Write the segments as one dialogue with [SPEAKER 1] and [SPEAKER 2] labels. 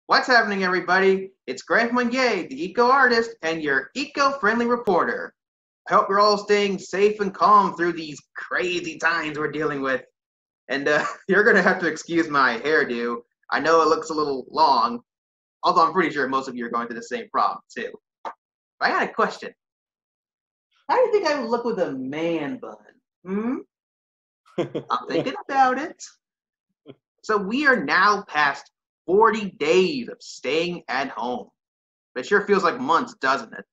[SPEAKER 1] What's happening, everybody? It's Grant Monnier, the eco-artist, and your eco-friendly reporter. I hope you're all staying safe and calm through these crazy times we're dealing with. And you're going to have to excuse my hairdo. I know it looks a little long, although I'm pretty sure most of you are going through the same problem, too. But I got a question. How do you think I would look with a man bun? I'm thinking about it. So we are now past 40 days of staying at home. It sure feels like months, doesn't it?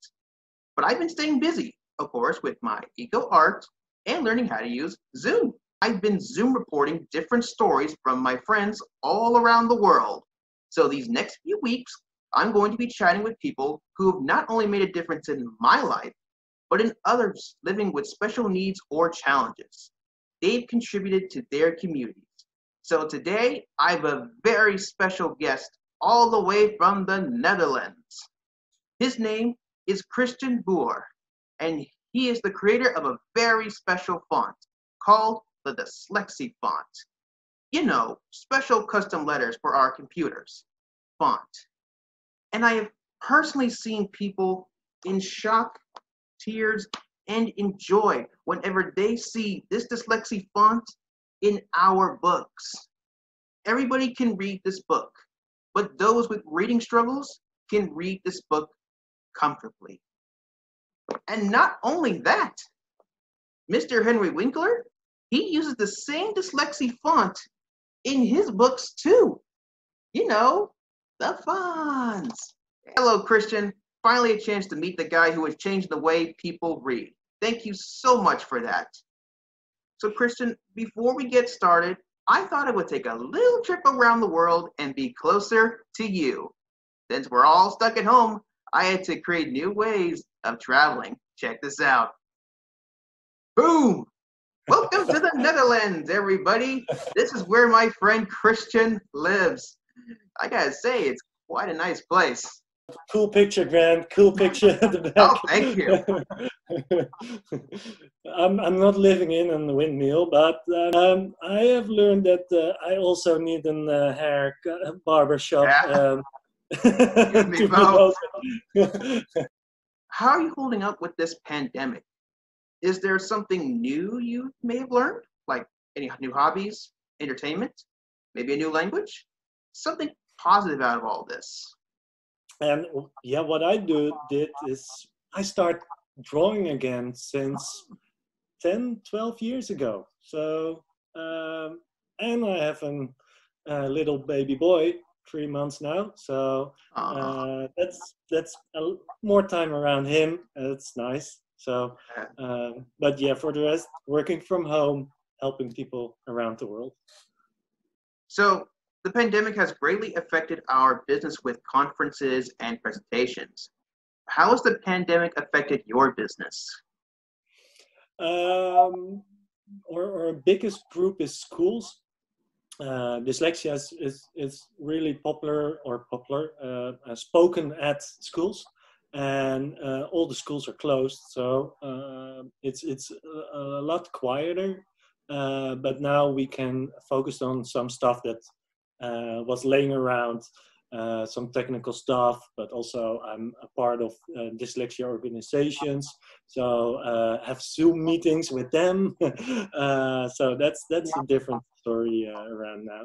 [SPEAKER 1] But I've been staying busy, of course, with my eco art and learning how to use Zoom. I've been Zoom reporting different stories from my friends all around the world. So these next few weeks, I'm going to be chatting with people who have not only made a difference in my life, but in others living with special needs or challenges. They've contributed to their communities. So today, I have a very special guest all the way from the Netherlands. His name is Christian Boer, and he is the creator of a very special font called the Dyslexie Font. You know, special custom letters for our computers, font. And I have personally seen people in shock, tears, and in joy whenever they see this Dyslexie font in our books. Everybody can read this book, but those with reading struggles can read this book comfortably. And not only that, Mr. Henry Winkler, he uses the same Dyslexie font in his books too. You know, the fonts. Hello, Christian. Finally a chance to meet the guy who has changed the way people read. Thank you so much for that. So Christian, before we get started, I thought I would take a little trip around the world and be closer to you. Since we're all stuck at home, I had to create new ways of traveling. Check this out. Boom! Welcome to the Netherlands, everybody. This is where my friend Christian lives. I gotta say, it's quite a nice place.
[SPEAKER 2] Cool picture, Grant. Cool picture at the back.
[SPEAKER 1] Oh, thank you.
[SPEAKER 2] I'm not living in a windmill, but I have learned that I also need a hair barber shop.
[SPEAKER 1] Yeah.
[SPEAKER 2] To
[SPEAKER 1] Me
[SPEAKER 2] be
[SPEAKER 1] both.
[SPEAKER 2] open.
[SPEAKER 1] How are you holding up with this pandemic? Is there something new you may have learned? Like any new hobbies, entertainment, maybe a new language? Something positive out of all this.
[SPEAKER 2] And yeah, what I did is I start drawing again since 10, 12 years ago. So, and I have a little baby boy, 3 months now. So that's more time around him. It's nice. So, but yeah, for the rest, working from home, helping people around the world.
[SPEAKER 1] So the pandemic has greatly affected our business with conferences and presentations. How has the pandemic affected your business?
[SPEAKER 2] Our biggest group is schools. Dyslexia is really popular spoken at schools, and all the schools are closed, so it's a lot quieter. But now we can focus on some stuff that was laying around, some technical stuff, but also I'm a part of dyslexia organizations, so have Zoom meetings with them. So that's a different story around now.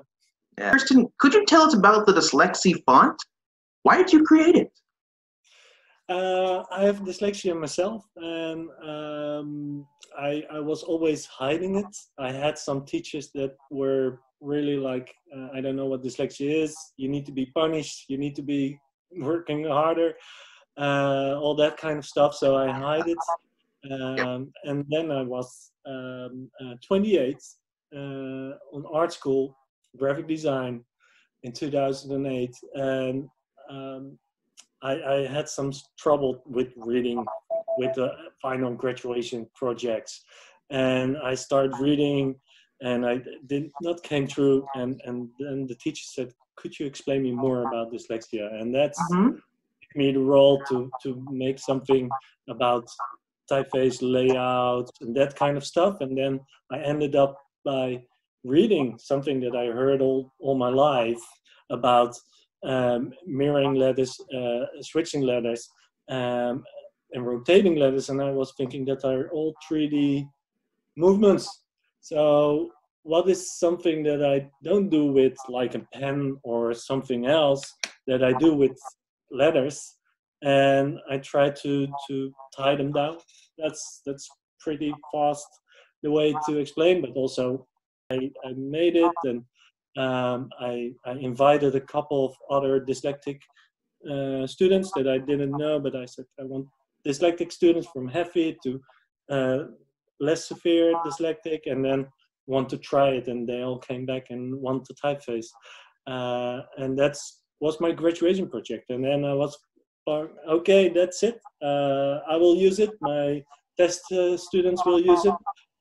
[SPEAKER 1] Yeah. Christian, could you tell us about the Dyslexie font? Why did you create it?
[SPEAKER 2] I have dyslexia myself, and I was always hiding it. I had some teachers that were really like, I don't know what dyslexia is. You need to be punished. You need to be working harder. All that kind of stuff. So I hide it. And then I was 28 on art school, graphic design in 2008. And I had some trouble with reading with the final graduation projects. And I started reading, and I did not came through, and then the teacher said, could you explain me more about dyslexia? And that's gave me the role to make something about typeface layout and that kind of stuff. And then I ended up by reading something that I heard all my life about mirroring letters, switching letters, and rotating letters, and I was thinking that are all 3D movements. So what is something that I don't do with like a pen or something else that I do with letters, and I try to tie them down. That's pretty fast the way to explain, but also I made it, and I invited a couple of other dyslexic students that I didn't know, but I said I want dyslexic students from heavy to less severe dyslexic, and then want to try it, and they all came back and want the typeface, and was my graduation project. And then I was okay, that's it. I will use it. My test students will use it,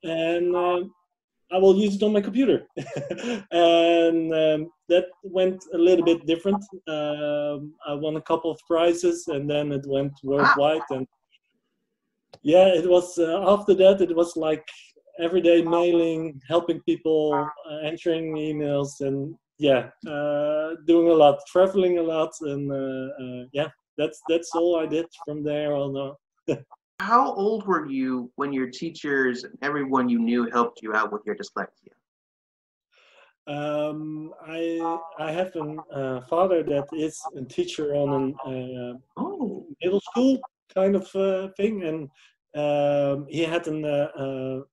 [SPEAKER 2] and I will use it on my computer. And that went a little bit different. I won a couple of prizes, and then it went worldwide. And yeah, it was after that, it was like everyday mailing, helping people, answering emails, and yeah, doing a lot, traveling a lot, and yeah, that's all I did from there on.
[SPEAKER 1] How old were you when your teachers and everyone you knew helped you out with your dyslexia?
[SPEAKER 2] I have a father that is a teacher on a middle school kind of thing, and he had a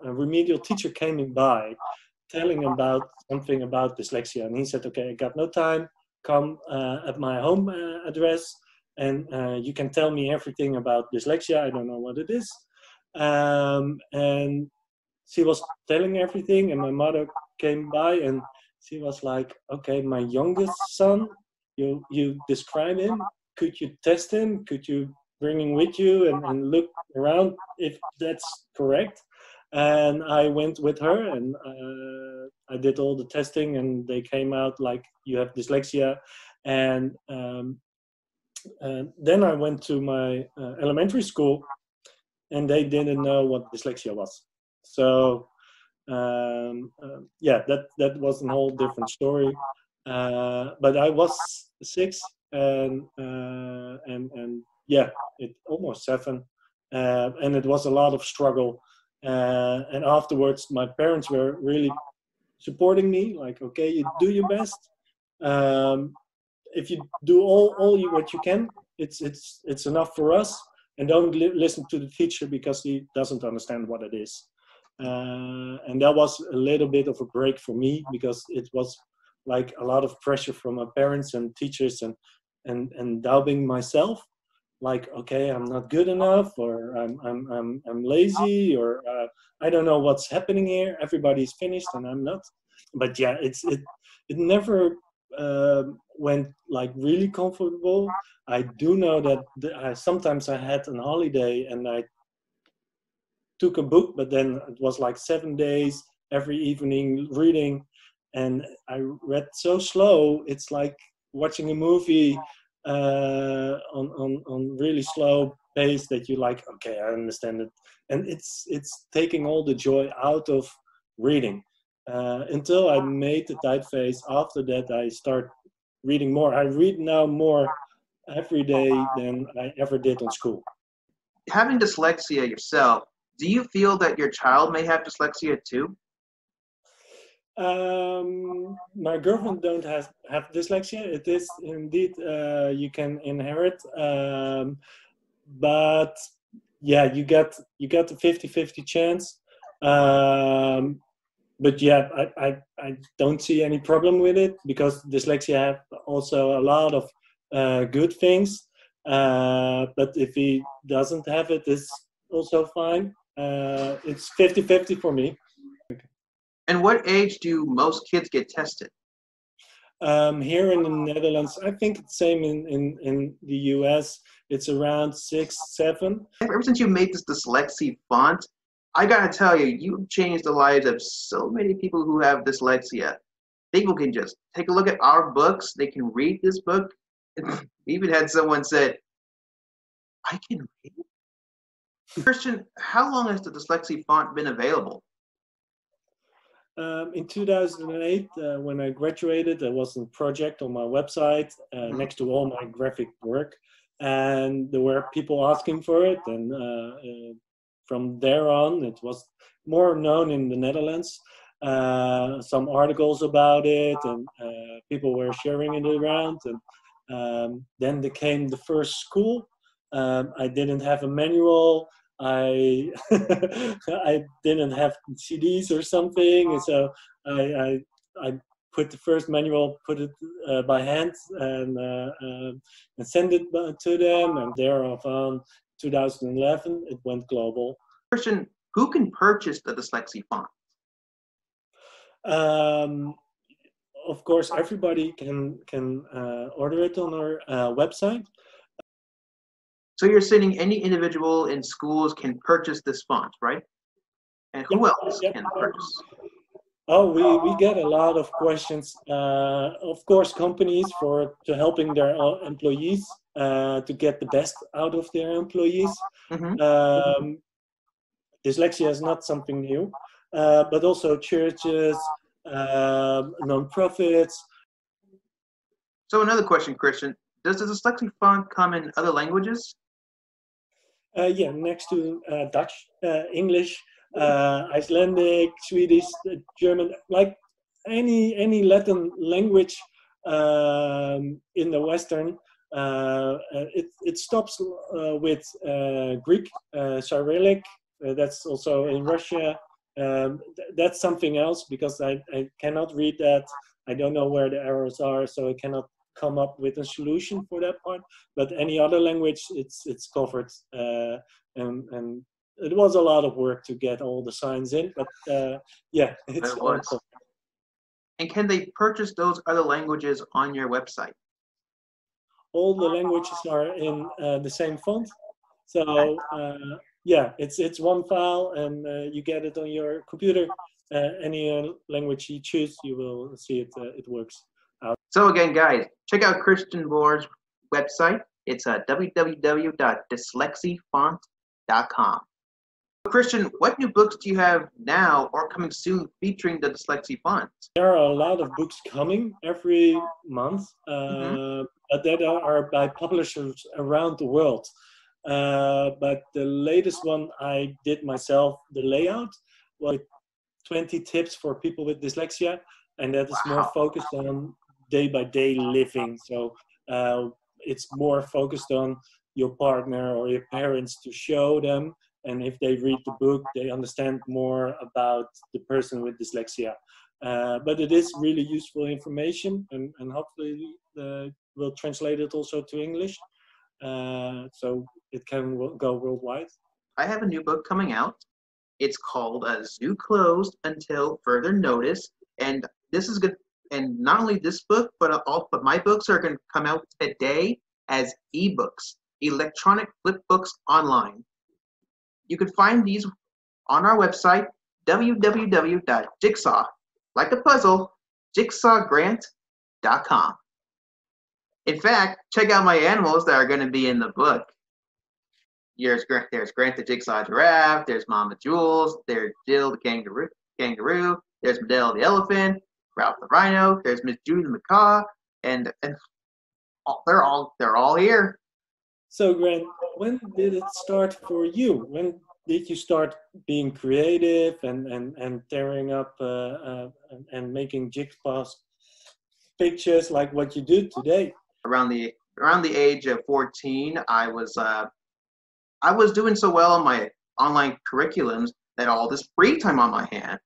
[SPEAKER 2] remedial teacher came by, telling about something about dyslexia, and he said, "Okay, I got no time. Come at my home address, and you can tell me everything about dyslexia. I don't know what it is." And she was telling everything, and my mother came by, and she was like, "Okay, my youngest son, you describe him. Could you test him? Could you bring him with you and look around if that's correct?" And I went with her, and I did all the testing, and they came out like, "You have dyslexia." And then I went to my elementary school, and they didn't know what dyslexia was. So yeah, that was a whole different story. But I was 6, and yeah, it almost 7, and it was a lot of struggle. And afterwards, my parents were really supporting me, like, "Okay, you do your best. If you do all what you can, it's enough for us, and don't listen to the teacher because he doesn't understand what it is." And that was a little bit of a break for me, because it was like a lot of pressure from my parents and teachers, and doubting myself, like, okay, I'm not good enough, or I'm lazy, or I don't know what's happening here. Everybody's finished and I'm not. But yeah, it never went like really comfortable. I do know that sometimes I had an holiday and I took a book, but then it was like 7 days every evening reading, and I read so slow. It's like watching a movie on really slow pace, that you like, okay, I understand it, and it's taking all the joy out of reading. Until I made the typeface. After that, I start reading more. I read now more every day than I ever did on school.
[SPEAKER 1] Having dyslexia yourself, do you feel that your child may have dyslexia too?
[SPEAKER 2] My girlfriend don't have dyslexia. It is indeed you can inherit, but yeah, you get a 50-50 chance. But yeah, I don't see any problem with it, because dyslexia have also a lot of good things. But if he doesn't have it, it's also fine. It's 50-50 for me.
[SPEAKER 1] And what age do most kids get tested?
[SPEAKER 2] Here in the Netherlands, I think it's the same in the US. It's around 6, 7.
[SPEAKER 1] Ever since you made this Dyslexie font, I gotta tell you, you've changed the lives of so many people who have dyslexia. People can just take a look at our books. They can read this book. We even had someone said, "I can read." Christian, how long has the Dyslexie font been available?
[SPEAKER 2] In 2008, when I graduated, there was a project on my website next to all my graphic work, and there were people asking for it. And from there on, it was more known in the Netherlands. Some articles about it, and people were sharing it around. And then there came the first school. I didn't have a manual. I I didn't have CDs or something, so I put the first manual, put it by hand, and send it to them. And there on 2011, it went global.
[SPEAKER 1] Christian, who can purchase the Dyslexie Font?
[SPEAKER 2] Of course, everybody can order it on our website.
[SPEAKER 1] So you're saying any individual in schools can purchase this font, right? And who else can purchase?
[SPEAKER 2] Oh, we get a lot of questions. Of course, companies to helping their employees to get the best out of their employees. Dyslexia is not something new, but also churches, non-profits.
[SPEAKER 1] So another question, Christian. Does the Dyslexie Font come in other languages?
[SPEAKER 2] Yeah, next to Dutch, English, Icelandic, Swedish, German, like any Latin language in the Western. It stops with Greek, Cyrillic. That's also in Russia. That's something else because I cannot read that. I don't know where the errors are, so I cannot come up with a solution for that part. But any other language, it's covered. And it was a lot of work to get all the signs in, but yeah, it's all covered.
[SPEAKER 1] And can they purchase those other languages on your website?
[SPEAKER 2] All the languages are in the same font. So yeah, it's one file, and you get it on your computer. Any language you choose, you will see it. It works out.
[SPEAKER 1] So again, guys, check out Christian Boer's website. It's www.dyslexiefont.com. Christian, what new books do you have now or coming soon featuring the Dyslexie Font?
[SPEAKER 2] There are a lot of books coming every month, but that are by publishers around the world. But the latest one I did myself, the layout, was 20 tips for people with dyslexia, and that is more focused on day-by-day living. So it's more focused on your partner or your parents to show them, and if they read the book, they understand more about the person with dyslexia. But it is really useful information, and hopefully we'll translate it also to English, so it can go worldwide.
[SPEAKER 1] I have a new book coming out. It's called Zoo Closed Until Further Notice, and this is good. And not only this book, but my books are going to come out today as ebooks, electronic flip books online. You can find these on our website, www.jigsaw, like a puzzle, jigsawgrant.com. In fact, check out my animals that are going to be in the book. There's Grant the Jigsaw Giraffe, there's Mama Jules, there's Jill the kangaroo, there's Medell the elephant, Ralph the rhino, there's Miss Judy the macaw, and they're all here.
[SPEAKER 2] So Grant, when did it start for you? When did you start being creative and tearing up and making jigsaw pictures like what you do today?
[SPEAKER 1] Around the age of 14, I was doing so well on my online curriculums that all this free time on my hand,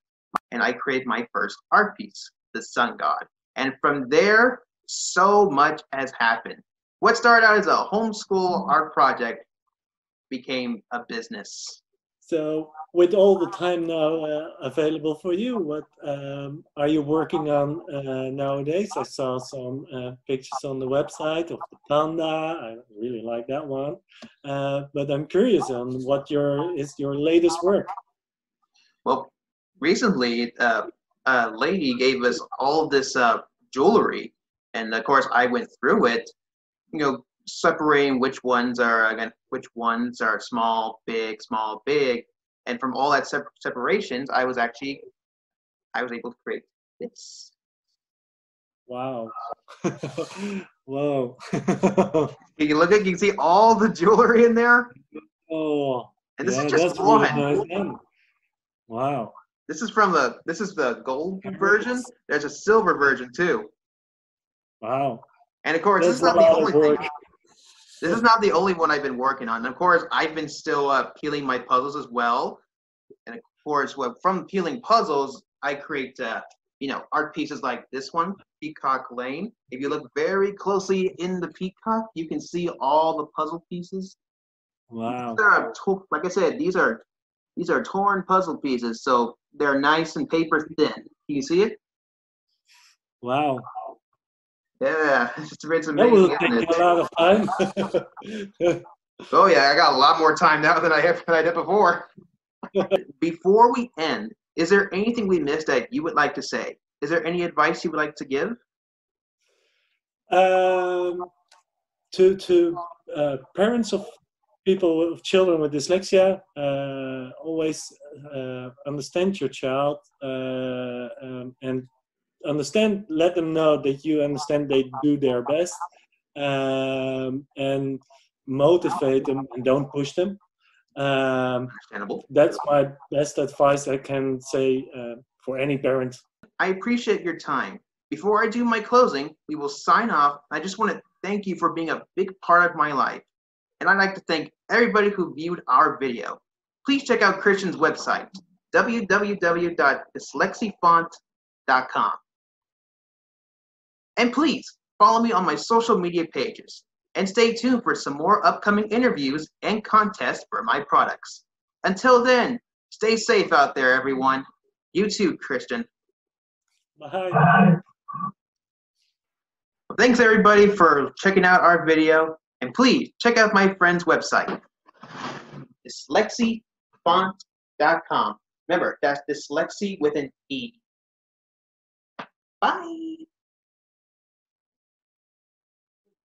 [SPEAKER 1] and I created my first art piece, the Sun God. And from there, so much has happened. What started out as a homeschool art project became a business.
[SPEAKER 2] So with all the time now available for you, what are you working on nowadays? I saw some pictures on the website of the panda. I really like that one. But I'm curious on what is your latest work.
[SPEAKER 1] Well, recently a lady gave us all this jewelry, and of course I went through it, separating which ones are small, big, and from all that separations, I was actually I was able to create this.
[SPEAKER 2] Wow. Whoa.
[SPEAKER 1] You can look at, you can see all the jewelry in there.
[SPEAKER 2] Oh,
[SPEAKER 1] And this
[SPEAKER 2] yeah,
[SPEAKER 1] is just
[SPEAKER 2] that's really
[SPEAKER 1] one.
[SPEAKER 2] nice. Man. Wow.
[SPEAKER 1] This is the gold version. There's a silver version too.
[SPEAKER 2] Wow.
[SPEAKER 1] And of course,
[SPEAKER 2] That's
[SPEAKER 1] this is not
[SPEAKER 2] a
[SPEAKER 1] the
[SPEAKER 2] lot
[SPEAKER 1] only
[SPEAKER 2] of work.
[SPEAKER 1] thing. This is not the only one I've been working on. And of course, I've been still peeling my puzzles as well. And of course, from peeling puzzles, I create art pieces like this one, Peacock Lane. If you look very closely in the peacock, you can see all the puzzle pieces.
[SPEAKER 2] Wow.
[SPEAKER 1] Like I said, these are torn puzzle pieces, so they're nice and paper thin. Can you see it?
[SPEAKER 2] Wow.
[SPEAKER 1] Yeah, it's
[SPEAKER 2] That will
[SPEAKER 1] amazing,
[SPEAKER 2] take
[SPEAKER 1] isn't
[SPEAKER 2] you a
[SPEAKER 1] it?
[SPEAKER 2] lot of time.
[SPEAKER 1] Oh yeah, I got a lot more time now than I did before. Before we end, is there anything we missed that you would like to say? Is there any advice you would like to give?
[SPEAKER 2] To parents of people with children with dyslexia, always understand your child and let them know that you understand they do their best, and motivate them and don't push them.
[SPEAKER 1] Understandable.
[SPEAKER 2] That's my best advice I can say for any parent.
[SPEAKER 1] I appreciate your time. Before I do my closing, we will sign off. I just want to thank you for being a big part of my life. And I'd like to thank everybody who viewed our video. Please check out Christian's website, www.dyslexiefont.com. And please follow me on my social media pages. And stay tuned for some more upcoming interviews and contests for my products. Until then, stay safe out there, everyone. You too, Christian.
[SPEAKER 2] Bye.
[SPEAKER 1] Thanks everybody for checking out our video, and please check out my friend's website, dyslexiefont.com. Remember, that's dyslexie with an E. Bye.